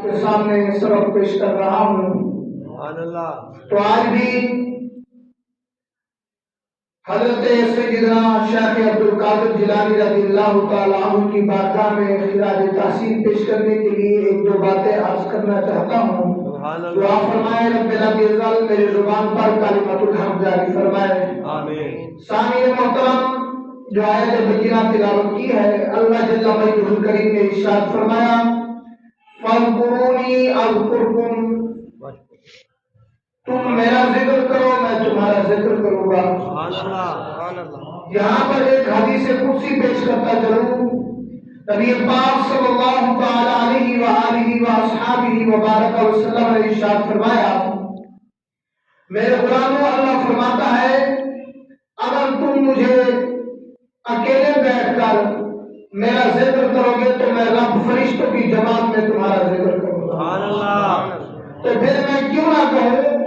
کے سامنے سبق پیش کر رہا ہوں. تو آج بھی حضرت سیدنا شیخ عبدالقادر جیلانی رضی اللہ تعالیٰ عنہ کی بارگاہ میں خراج تحسین پیش کرنے کے لیے ایک دو باتیں عرض کرنا چاہتا ہوں. دعا فرمائے رب العزت میری زبان پر کلمۃ الحق جاری فرمائے. آمین. سامعین محترم، جو آیت بینہ تلاوت کی ہے، اللہ جل مجدہ الکریم نے ارشاد فرمایا فاذکرونی اذکرکم، تم میرا ذکر کرو میں تمہارا ذکر کروں گا. یہاں پر ایک حدیث قدسی پیش کرتا چلوں. نبی پاک صلی اللہ تعالی علیہ وآلہ وآصحابہ وبارک وسلم نے ارشاد فرمایا میرے غلاموں، اللہ فرماتا ہے اگر تم مجھے اکیلے بیٹھ کر میرا ذکر کرو گے تو میں رب فرشتوں کی جماعت میں تمہارا ذکر کروں گا. تو پھر میں کیوں نہ کہوں،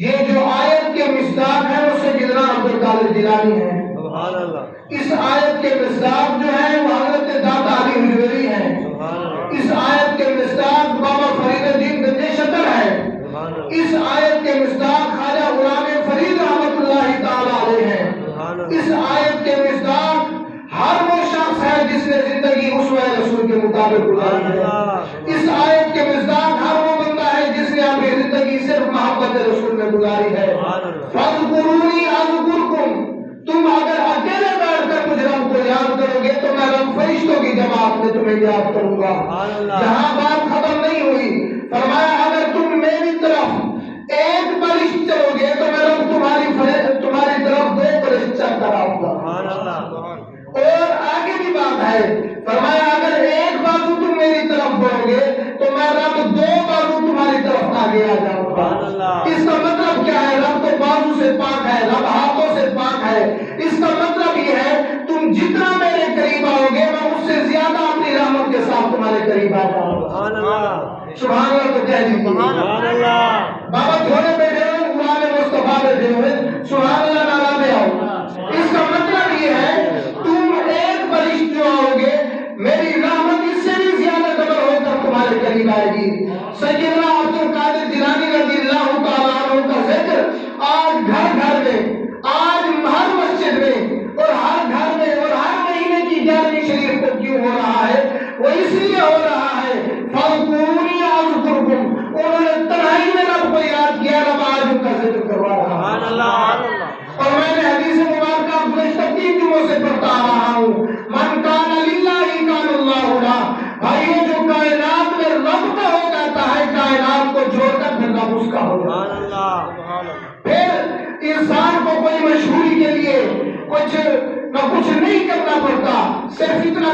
یہ جو آیت کے مصداق ہے وہ سیدنا عبدالقادر جیلانی ہے. اس آیت کے مصداق جو ہے وہ حضرت داتا علی حجویری ہیں. اس آیت کے مصداق بابا فرید الدین گنج شکر ہے. اس آیت کے مصداق خواجہ غلام فرید رحمۃ اللہ تعالی علیہ ہیں. اس آیت کے مصداق ہر وہ شخص ہے جس نے زندگی اسوہ رسول کے مطابق گزاری ہے. اس آیت کے مصداق ہر وہ بندہ ہے جس نے اپنی زندگی صرف محبت رسول میں گزاری ہے. فاذکرونی اذکرکم، تم اگر اکیلے بیٹھ کر مجھ رب کو یاد کرو گے تو میں رب فرشتوں کی جماعت میں تمہیں یاد کروں گا. یہاں بات ختم نہیں ہوئی، فرمایا اگر تم میری طرف ایک برش چلو گے تو میں رب تمہاری طرف دو برش چل کر آؤں گا. اور آگے بھی بات ہے، فرمایا اگر ایک بازو تم میری طرف بڑھو گے تو میں رب دو بازو تمہاری طرف آگے آ جاؤں گا. اس کا مطلب کیا ہے؟ رب تو بازو سے پاک ہے، رب ہاتھوں سے پاک ہے. اس کا مطلب یہ ہے تم جتنا میرے قریب آؤ گے میں اس سے زیادہ اپنی رحمت کے ساتھ تمہارے قریب آ جاؤں گا. سبحان اللہ تو کہہ دیجیے. بابا تھوڑے بیٹھے ہوئے، غلام مصطفیٰ بیٹھے ہوئے، سبحان اللہ نعرہ دے آؤ. اس کا مطلب یہ ہے تم ایک برش جو آؤ گے میری رحمت اس سے بھی زیادہ ڈبل ہو کر تمہارے قریب آئے گی. سیدنا عبدالقادر جیلانی رضی اللہ تعالیٰ عنہ کا ذکر آج گھر گھر میں، آج ہر مسجد میں اور ہر گھر میں اور ہر مہینے کی 11ویں شریف کو کیوں ہو رہا ہے؟ وہ اس لیے ہو رہا ہے فاذکرونی اذکرکم، انہوں نے تنہائی میں رب کو یاد کیا، رب آج ان کا ذکر کروا رہا ہے. اور میں نے حدیث مبارکہ گزشتہ 3 جمعوں سے پڑھتا آ رہا ہوں من کان للہ کان اللہ لہ. بھائیو، جو کائنات میں رب کا ہو جاتا ہے کائنات کو چھوڑ کر پھر رب اس کا ہو جاتا ہے. پھر انسان کو کوئی مشہوری کے لیے کچھ نہیں کرنا پڑتا، صرف اتنا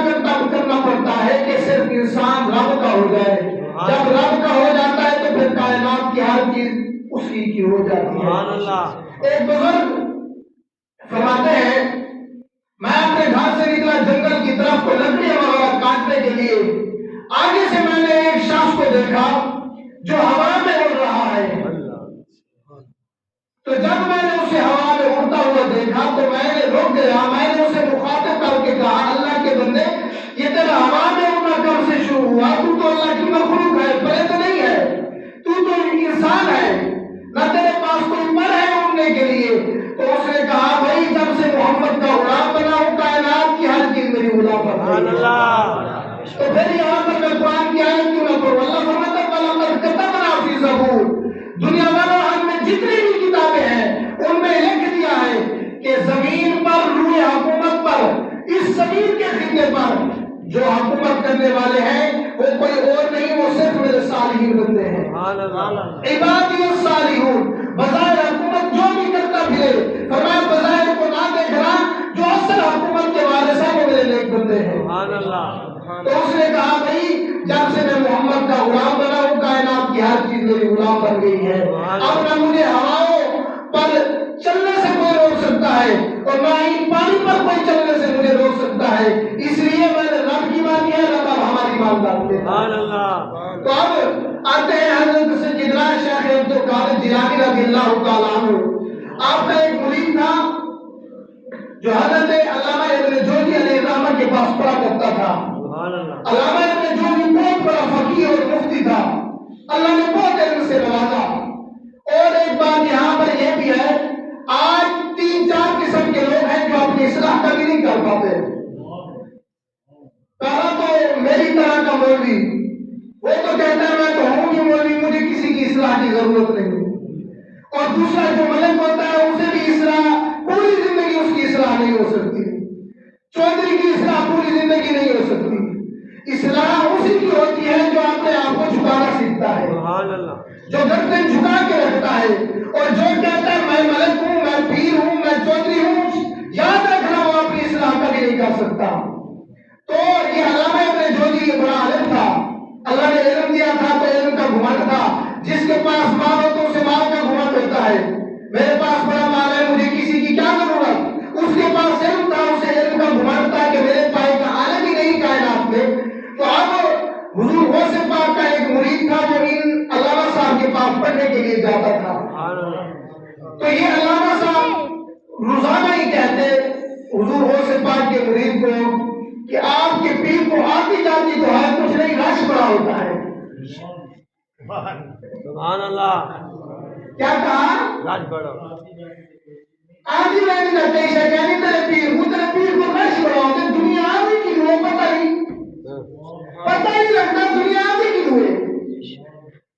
کرنا پڑتا ہے کہ صرف انسان رب کا ہو جائے. جب رب کا ہو جاتا ہے تو پھر کائنات کی ہر چیز اسی کی ہو جاتی ہے. ایک بزرگ فرماتے ہیں میں اپنے گھر سے نکلا جنگل کی طرف کو لکڑیاں وغیرہ کاٹنے کے لیے. آگے سے میں نے ایک شخص کو دیکھا جو ہوا میں اڑ رہا ہے. تو جب میں نے اسے ہوا میں اڑتا ہوا دیکھا تو میں نے رک گیا. میں نے اسے مخاطب کر کے کہا اللہ کے بندے، یہ تیرا ہوا میں اڑنا کب سے شروع ہوا؟ تو اللہ کی مخلوق ہے، پرند نہیں ہے. تو انسان ہے، نہ تیرے پاس کوئی پر ہے اڑنے کے لیے. تو اس نے کہا بھائی جب سے محمد کا غلام بنا ہوں کائنات کی ہر چیز میری غلام بن گئی. تو پھر یہاں پر میں قرآن کی آیت کیوں نہ پڑھوں؟ اللہ فرماتا ہے وَلَقَدْ كَتَبْنَا فِي زَبُورٍ، دنیا والوں ہم نے جتنی بھی کتابیں ہیں ان میں لکھ دیا ہے کہ زمین پر روح حکومت پر، اس زمین کے خطے پر جو حکومت کرنے والے ہیں وہ کوئی اور نہیں، وہ صرف میرے صالحین بندے ہیں. عبادی الصالحون، بظاہر حکومت جو بھی کرتا پھرے، فرمایا بظاہر کو نہ دیکھنا، جو اصل حکومت کے وارث ہیں وہ میرے نیک بندے ہیں. تو اس نے کہا بھائی جب سے میں محمد کا غلام بنا ہوں کائنات کی ہر چیز میری غلام بن گئی ہے. اب نہ مجھے ہواؤں پر چلنے سے کوئی روک سکتا ہے اور نہ ہی پانی پر کوئی چلنے سے مجھے روک سکتا ہے. اس لیے میں نے رب کی مانی ہے، رب ہماری مان ڈالتے ہیں. تو اب آتے ہیں حضرت سیدنا شیخ عبدالقادر جیلانی رضی اللہ تعالیٰ عنہ. آپ کا ایک مرید تھا جو حضرت علامہ ابن جوزی علیہ الرحمہ کے پاس پڑھا کرتا تھا. علامہ ابن جوزی بہت بڑا فقیہ اور مفتی تھا. اصلاح کی ضرورت نہیں. اور دوسرا جو ملک ہوتا ہے اسے بھی اصلاح پوری زندگی اس کی اصلاح نہیں ہو سکتی. چودھری کی اصلاح پوری زندگی نہیں ہو سکتی. اصلاح اسی کی ہوتی ہے جو اپنے آپ کو جھکانا سیکھتا ہے, جو گردن جھکا کے رکھتا ہے, اور جو کہتا ہے میں ملک ہوں, میں پیر ہوں, میں چودھری ہوں, یاد رکھنا وہ اپنی اصلاح کبھی نہیں کر سکتا. تو یہ علامہ ابن جوزی یہ بڑا عالم تھا, اللہ نے علم دیا تھا تو علم کا گھمنڈ تھا. جس کے پاس مال ہو تو اسے مال کا گھمنڈ ہوتا ہے. میرے پاس بڑا مال ہے, مجھے کسی کی کیا ضرورت. اس کے پاس علم تھا, اسے علم کا گھمنڈ تھا کہ میرے پاس کا عالم ہی نہیں کائنات میں. تو اب حضور غوث پاک کا ایک مرید تھا جو ان علامہ صاحب کے پاس پڑھنے کے لیے جاتا تھا. تو یہ علامہ صاحب روزانہ ہی کہتے حضور غوث پاک کے مرید کو کہ آپ کے پیر کو آتی جاتی تو ہے کچھ نہیں, رش بڑا ہوتا ہے. سبحان اللہ. کیا کہا؟ رش بڑا آدھی میں نہیں کرتے شیطانی تیرے پیر وہ تیرے پیر کو رش بڑا ہوتے. دنیا آدھی کی روح پتہ ہی لگتا دنیا آدھی کی روح.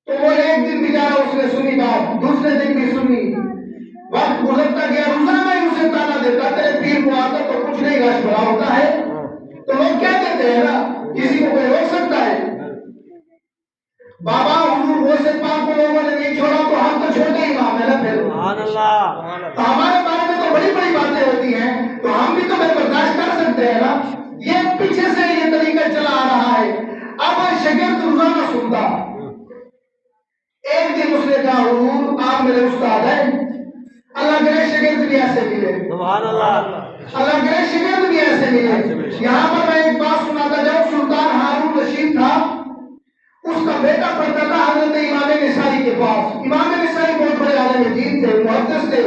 تو وہ ایک دن بیچارہ اس نے سنی بات, دوسرے دن بھی سنی, وقت گزرتا گیا, روزانہ ہی اسے تانا دیتا تیرے پیر کو آتا تو کچھ نہیں, رش بڑا ہوتا ہے. تو لوگ کیا کہتے ہیں نا, کسی کو کوئی روک سکتا ہے. بابا حضور غوث پاک کو لوگوں نے نہیں چھوڑا تو ہم تو چھوٹے امام ہیں نا. پھر سبحان اللہ. تو ہمارے بارے میں تو بڑی بڑی باتیں ہوتی ہیں تو ہم بھی تو برداشت کر سکتے ہیں نا. یہ پیچھے سے یہ طریقہ چلا آ رہا ہے. اب شاگرد روزانہ سنتا. ایک دن اس نے کہا حضور آپ میرے استاد ہیں, اللہ کرے شاگرد بھی ایسے ملے. سبحان اللہ. اللہ کرے شاگرد بھی ایسے ملے. یہاں پر میں ایک بات سناتا جاؤں. سلطان ہارون رشید تھا, اس کا بیٹا پڑھتا تھا حضرت امام نسائی کے پاس. امام نسائی بہت بڑے عالم دین تھے, محدث تھے,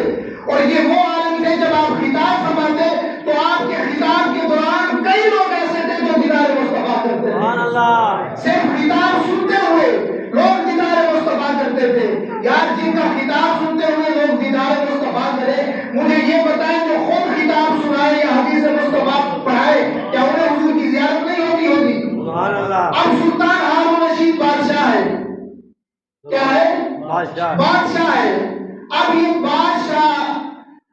اور یہ وہ عالم تھے جب آپ خطاب فرماتے تو آپ کے خطاب کے دوران کئی لوگ ایسے تھے جو دیدار مصطفیٰ کرتے تھے. سبحان اللہ. صرف خطاب سنتے ہوئے لوگ دیدار مصطفیٰ کرتے تھے. یار جن کا خطاب سنتے ہوئے لوگ دیدار مصطفیٰ کرے, مجھے یہ بتائیں جو خود خطاب سنائے یا حدیث مصطفیٰ پڑھائے, کیا انہیں حضور کی زیارت نہیں ہوتی؟ سبحان اللہ. اب سلطان ہارون رشید بادشاہ ہے. کیا ہے؟ بادشاہ ہے. اب یہ بادشاہ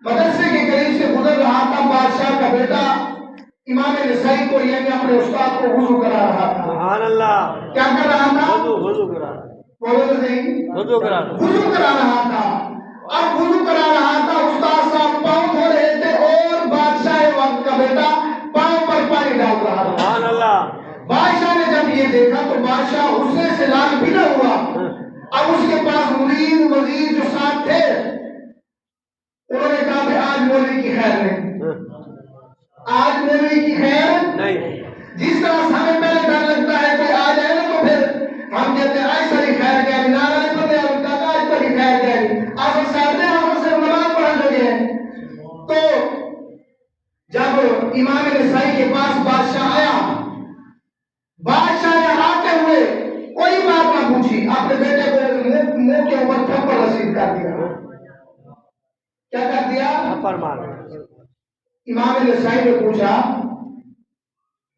مدرسے کے قریب سے گزر رہا تھا. بادشاہ کا بیٹا امام نسائی کو یعنی اپنے استاد کو وضو کرا رہا تھا. سبحان اللہ. کیا کر رہا تھا؟ وضو کرا رہا. بولو تو صحیح. وضو کرا رہا تھا. اب وضو کرا رہا تھا, استاد صاحب پاؤں دھو رہے تھے اور بادشاہ وقت کا بیٹا پاؤں پر پانی ڈال رہا تھا. سبحان اللہ. بادشاہ نے جب یہ دیکھا تو بادشاہ غصے سے لال بھی نہ ہوا. اب اس کے پاس مرید وزیر جو ساتھ تھے انہوں نے کہا کہ آج مولوی کی خیر نہیں, آج مولوی کی خیر نہیں. جس طرح ہمیں پہلے ڈر لگتا ہے کہ آ جائے نا تو پھر ہم کہتے ہیں آج ساری خیر کیا نہیں, نارائن پر دیا ہوتا ہے آج ساری خیر کیا نہیں, آج صاحب نے ہم سے نماز پڑھا جو ہے. تو جب امام نسائی کے پاس بادشاہ آیا, بادشاہ نے آتے ہوئے کوئی بات نہ پوچھی, اپنے بیٹے کو منہ کے اوپر تھپڑ رسید کر دیا. کیا کر دیا؟ تھپڑ مار. امام نسائی نے پوچھا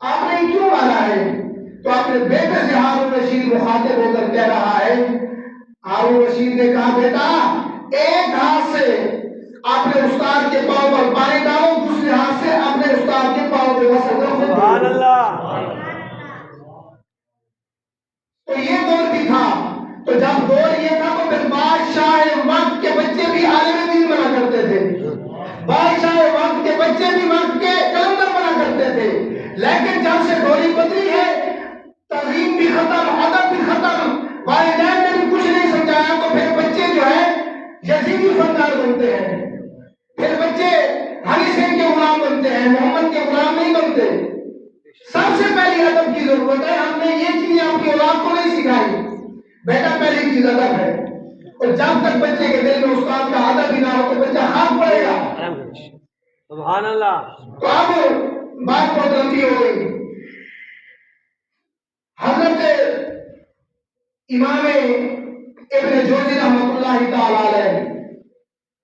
آپ نے کیوں مارا ہے؟ تو اپنے بیٹے سے ہارون رشید مخاطب ہو کر کہہ رہا ہے, ہارون رشید نے کہا بیٹا ایک ہاتھ سے اپنے استاد کے پاؤں پر پانی ڈالو, دوسرے ہاتھ سے اپنے استاد کے پاؤں پہ وصل کرو. سبحان اللہ. تو یہ دور بھی تھا. تو جب دور یہ تھا تو پھر بادشاہ وقت کے بچے بھی عالم دین بنا کرتے تھے. بادشاہ وقت کے بچے بھی وقت کے کلندر بنا کرتے تھے. لیکن جب سے ڈوری بدلی ہے تہذیب بھی ختم, ادب بھی ختم, والدین نے بھی کچھ نہیں سمجھایا, تو پھر بچے جو ہے یزیدی فنکار بنتے ہیں. پھر بچے علی سنگھ کے غلام بنتے ہیں, محمد کے غلام نہیں بنتے. سب سے پہلی ادب کی ضرورت ہے. ہم نے یہ چیزیں اپنی اولاد کو نہیں سکھائی. بیٹا پہلی چیز ادب ہے, اور جب تک بچے کے دل میں استاد کا ادب ہی نہ ہو تو بچہ ہاتھ پڑے گا. سبحان اللہ. تو اب بات بہت لمبی ہو گئی. حضرت امام ابن جوزی رحمۃ اللہ تعالی علیہ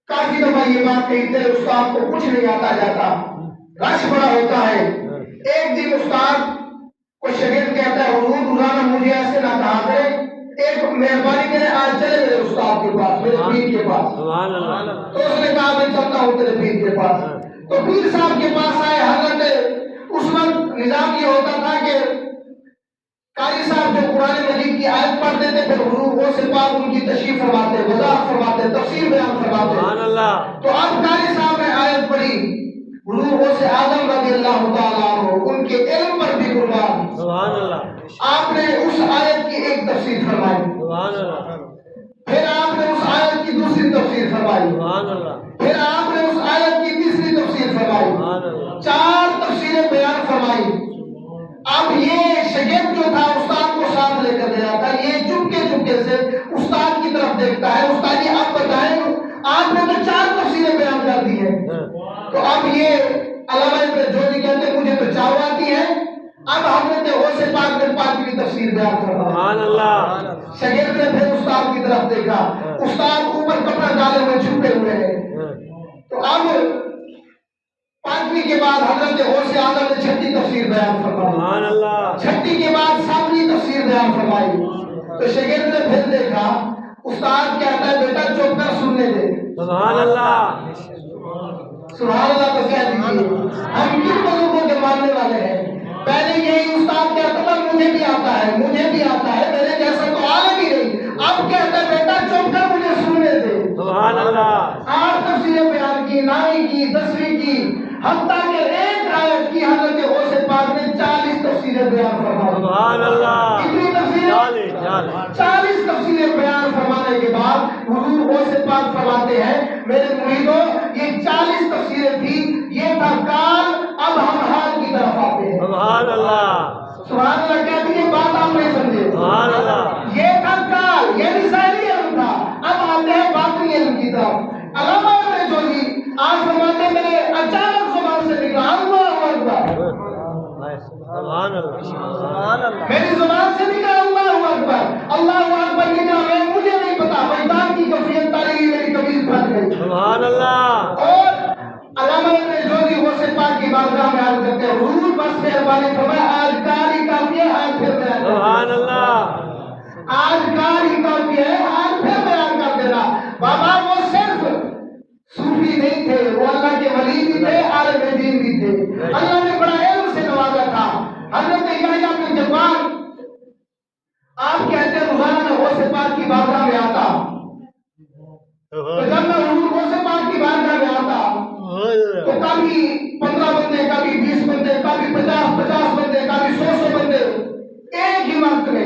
کافی دفعہ یہ بات کہی تھے استاد کو کچھ نہیں آتا جاتا, رش بڑا ہوتا ہے. ایک دن استاد کو شاگرد کہتا ہے حضور روزانہ مجھے ایسے نہ کہا کرے, ایک مہربانی کرے آج چلے میرے استاد کے پاس، میرے پیر کے پاس۔ سبحان اللہ۔ تو اس نے کہا میں چلتا ہوں تیرے پیر کے پاس۔ تو پیر صاحب کے پاس آئے حضرت۔ اس وقت نظام یہ ہوتا تھا کہ قاری صاحب جو قرآن مجید کی آیت پڑھتے تھے، پھر حضور غوث پاک ان کی تشریح فرماتے، وضاحت فرماتے، تفسیر بیان فرماتے۔ سبحان اللہ۔ تو اب قاری صاحب نے آیت پڑھی، حضور غوث اعظم رضی اللہ تعالیٰ عنہ ان کے علم پر بھی قربان، سبحان اللہ۔ آپ نے اس آیت کی ایک تفسیر فرمائی، سبحان اللہ۔ پھر آپ نے اس آیت کی دوسری تفسیر فرمائی، سبحان اللہ۔ پھر آپ نے اس آیت کی تیسری تفسیر فرمائی، سبحان اللہ۔ 4 تفسیریں بیان فرمائی۔ اب یہ شاگرد جو تھا استاد کو ساتھ لے کر دے رہا تھا، یہ چپکے سے استاد کی طرف دیکھتا ہے، استاد یہ آپ بتائیں آپ نے تو 4 تفسیریں بیان کر دی ہیں۔ تو اب یہ علامہ ابن جوزی کہتے ہیں مجھے تو 4 آتی ہے، اب حضرت غوث پاک نے 5ویں تفسیر بیان فرمائی۔ سبحان اللہ۔ شاگرد نے پھر استاد کی طرف دیکھا، استاد اوپر کپڑا ڈالے ہوئے چھپے ہوئے ہیں۔ تو اب 5ویں کے بعد حضرت غوث اعظم نے 6ٹھی تفسیر بیان فرمائی، سبحان اللہ۔ 6ٹھی کے بعد 7ویں تفسیر بیان فرمائی۔ تو شاگرد نے پھر دیکھا، استاد کہتا ہے بیٹا چپ کر سننے دے۔ سبحان اللہ۔ سبحان اللہ تو کہہ دیجیے، ہم کن بزرگوں کے ماننے والے ہیں؟ پہلے یہی استاد کہتا تھا مجھے بھی آتا ہے، مجھے بھی آتا ہے، میرے جیسا تو عالم ہی نہیں۔ اب کہتا ہے بیٹا چپ کر مجھے سننے دے۔ سبحان اللہ۔ 8 تفسیریں بیان کی، 9ویں کی، 10ویں کی، حتیٰ کہ ایک آیت کی حضرت غوث پاک نے 40 تفسیریں بیان فرمائی۔ سبحان اللہ۔ کتنی تفسیریں؟ 40 تفسیریں بیان فرمانے کے بعد حضور غوث پاک فرماتے ہیں میرے مریدوں یہ 40 تفسیریں تھی، یہ تھا کال، اب ہم حال کی طرف آتے ہیں۔ سبحان اللہ۔ سبحان اللہ کہتے ہیں بات آپ نہیں سمجھے۔ سبحان اللہ۔ یہ تھا کال، یہ ظاہری علم تھا، اب آتے ہیں باطنی علم کی طرف۔ علامہ ابن جوزی آج فرماتے ہیں میرے اچانک زبان سے نکلا اللہ اکبر، سبحان اللہ۔ سبحان اللہ۔ میری زبان سے نکلا اللہ اکبر، اللہ اکبر نکلا، میں مجھے نہیں پتا میدان کی کیفیت تاریخی میری قمیض پھٹ گئی۔ سبحان اللہ۔ اور علامہ ابن جوزی غوث پاک کی بارگاہ میں عرض کرتے ہیں حضور بس مہربانی فرمائے آج کاری کافی ہے، آج پھر بیان کر۔ سبحان اللہ۔ آج کاری کافی ہے، آج پھر بیان کر دینا۔ بابا وہ صرف صوفی نہیں تھے، وہ اللہ کے ولی بھی تھے، عالم دین بھی تھے، اللہ نے بڑا علم سے نوازا تھا۔ حضرت یحییٰ بن جبار آپ کہتے ہیں روزانہ میں غوث پاک کی بارگاہ میں آتا، تو جب میں حضور غوث پاک کی بارگاہ میں آتا تو کبھی 15 بندے، کبھی 20 بندے، کبھی 50 بندے، کبھی 100 بندے ایک ہی وقت میں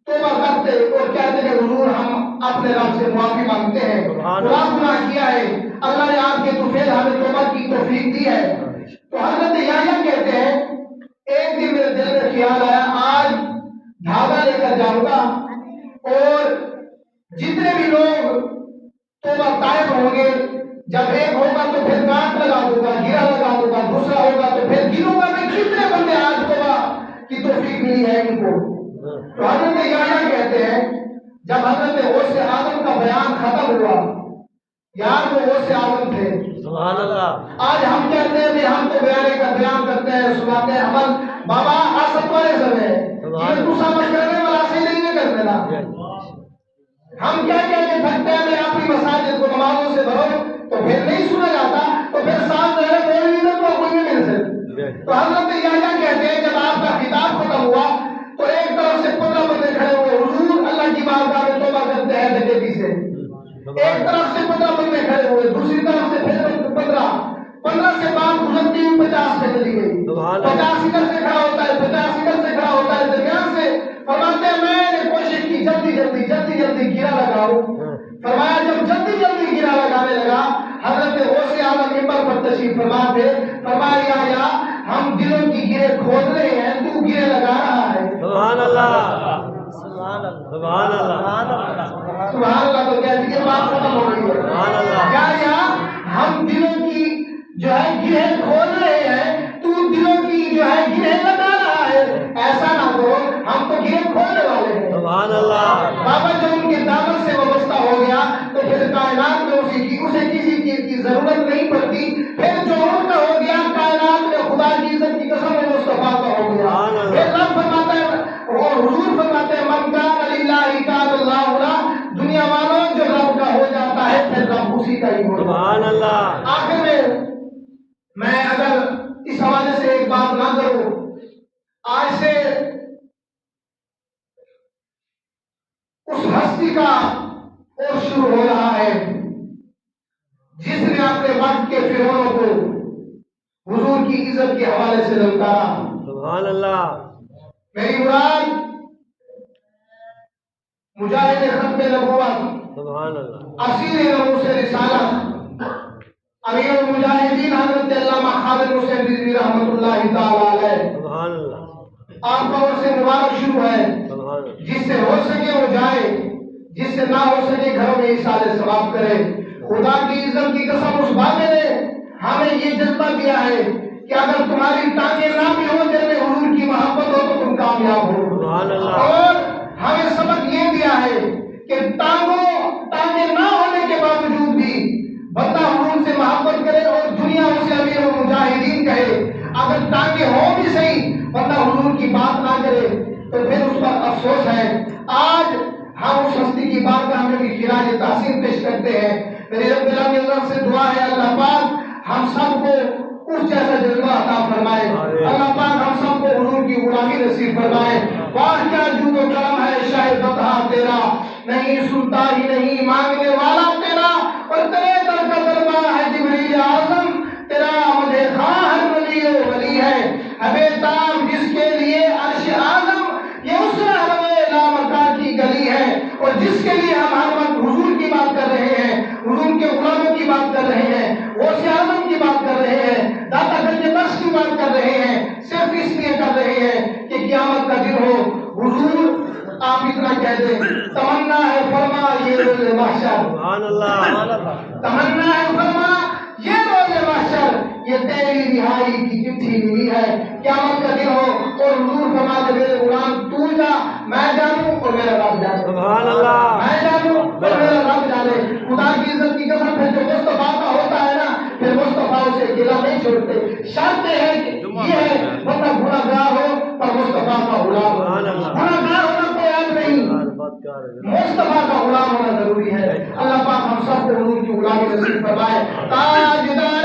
توبہ کرتے اور کہتے کہ حضور ہم اپنے رب سے معافی مانگتے ہیں، بڑا گناہ کیا ہے، اللہ نے آپ کے طفیل ہمیں توبہ کی توفیق دی ہے۔ تو حضرت یحییٰ کہتے ہیں ایک دن میرے دل میں خیال آیا آج دھاگا لے کر جاؤں گا اور جتنے بھی لوگ توبہ طائب ہوں گے، جب ایک ہوگا تو پھر گانٹ لگا دوں گا، گرا لگا دوں گا، دوسرا ہوگا تو پھر گنوں گا میں کتنے بندے آج توبہ کی توفیق ملی ہے ان کو۔ تو حضرت یحییٰ کہتے ہیں جب حضرت غوث اعظم کا بیان ختم ہوا، یار وہ غوث اعظم تھے، سبحان اللہ۔ آج ہم کہتے ہیں کہ ہم تو بیان کرتے ہیں، سناتے ہیں، عمل بابا آسد والے سب ہے، یہ دوسرا مشورے والا سے نہیں کرتے نا۔ ہم کیا کہہ کے تھکتے ہیں میں اپنی مساجد کو نمازوں سے بھرو تو پھر نہیں سنا جاتا، تو پھر ساتھ رہے کوئی نہیں تو کوئی نہیں مل سکتے۔ تو حضرت یحییٰ کہتے ہیں جب آپ کا خطاب ختم ہوا تو ایک طرف سے 15 بندے کھڑے ہوئے، حضور اللہ کی بارگاہ میں توبہ کرتے ہیں ڈکیتی سے۔ ایک طرف سے 15 بندے کھڑے ہوئے، دوسری طرف سے پھر 15 سے بات گزرتی ہوئی 50 پہ چلی گئی، 50 ادھر سے کھڑا ہوتا ہے، 50 ادھر سے کھڑا ہوتا ہے، درمیان سے فرماتے ہیں میں نے کوشش کی جلدی گرا لگاؤ۔ فرمایا جب جلدی گرا لگانے لگا حضرت غوث اعظم منبر پر تشریف فرما تھے، فرمایا یحییٰ ہم دلوں کی گرے کھول رہے ہیں، تو گرے لگا رہا ہے۔ سبحان اللہ۔ سبحان اللہ۔ سبحان اللہ تو کہہ دیجیے بات ختم ہو گئی ہے۔ سبحان اللہ۔ یحییٰ ہم دلوں کی جو ہے گرہ کھول رہے ہیں، تو دلوں کی جو ہے گرہ لگا رہا ہے، ایسا نہ کرو، ہم تو گرہ کھولنے والے ہیں۔ سبحان اللہ۔ بابا جب ان کے دعوت سے وابستہ ہو گیا تو پھر کائنات میں اسے کسی چیز کی ضرورت نہیں پڑتی، پھر جو ان کا ہو گیا کائنات میں خدا کی عزت کی قسم ہے مصطفیٰ کا ہو گیا۔ پھر رب فرماتا ہے اور حضور فرماتے ہیں من کان للہ کان اللہ کا ہی ہونا۔ سبحان اللہ۔ آخر میں اگر اس حوالے سے ایک بات نہ کروں، آج سے اس ہستی کا اور شروع ہو رہا ہے جس نے اپنے وقت کے فرعونوں کو حضور کی عزت کے حوالے سے للکارا۔ سبحان اللہ۔ میری مراد مجاہد ختم نبوت، سبحان اللہ۔ اسیر ناموس رسالت، امیر المجاہدین حضرت علامہ خالد حسین رضوی رحمۃ اللہ تعالی علیہ، سبحان اللہ۔ آپ کا اور سے مبارک شروع ہے۔ سبحان اللہ۔ جس سے ہو سکے وہ جائے، جس سے نہ ہو سکے گھروں میں ایصال ثواب کرے۔ خدا کی عزت کی قسم اس بابے نے ہمیں یہ جذبہ دیا ہے کہ اگر تمہاری ٹانگیں نہ بھی ہو، دل میں حضور کی محبت ہو تو تم کامیاب ہو۔ سبحان اللہ۔ اور ہمیں سبق یہ دیا ہے کہ ٹانگیں نہ ہونے کے باوجود بھی بندہ حضور سے محبت کرے اور دنیا اسے امیر المجاہدین کہے، اگر ٹانگیں ہو بھی صحیح بندہ حضور کی بات نہ کرے تو پھر اس پر افسوس ہے۔ آج ہم اس ہستی کی بارگاہ میں بھی خراج تحسین پیش کرتے ہیں۔ میرے رب العالمین سے دعا ہے اللہ پاک ہم سب کو اس جیسا جذبہ عطا فرمائے، اللہ پاک ہم سب کو حضور کی غلامی نصیب فرمائے۔ واہ کیا جود و کرم ہے شاہ بطحا تیرا، نہیں سنتا ہی نہیں مانگنے والا تیرا، اور تیرے در کا دربار ہے جبریل اعظم، تیرا مدح خواہ ہر ولی و ولی ہے، حبیب جس کے لیے عرش اعظم یہ اس رہنمائے لامکان کی گلی ہے، اور جس کے لیے ہم ہر وقت حضور کی بات کر رہے ہیں، حضور کے غلاموں کی بات کر رہے ہیں، غوث اعظم کی بات کر رہے ہیں، داتا گنج بخش کی بات کر رہے ہیں، صرف اس لیے کر رہے ہیں کہ قیامت کا دن ہو حضور آپ اتنا کہہ دیں تمنا ہے فرما یہ روز محشر، سبحان اللہ۔ تمنا ہے فرما یہ روز محشر، یہ تیری رہائی کی چٹھی ملی ہے، قیامت کا دن ہو اور حضور فرما دے میرے غلام تو جا میں جانوں اور میرا رب جانے، سبحان اللہ۔ میں جانوں اور میرا رب جانے۔ خدا کی عزت کی قسم پھر جو مصطفیٰ کا ہوتا ہے نا پھر مصطفیٰ اسے اکیلا نہیں چھوڑتے، شرط ہے کہ یہ ہے بندہ گناہ گار ہو پر مصطفیٰ کا غلام ہو، گناہ گار ہونا کوئی عیب نہیں، مصطفیٰ کا غلام ہونا ضروری ہے۔ اللہ پاک ہم سب کو حضور کی غلامی نصیب فرمائے۔ تاجدار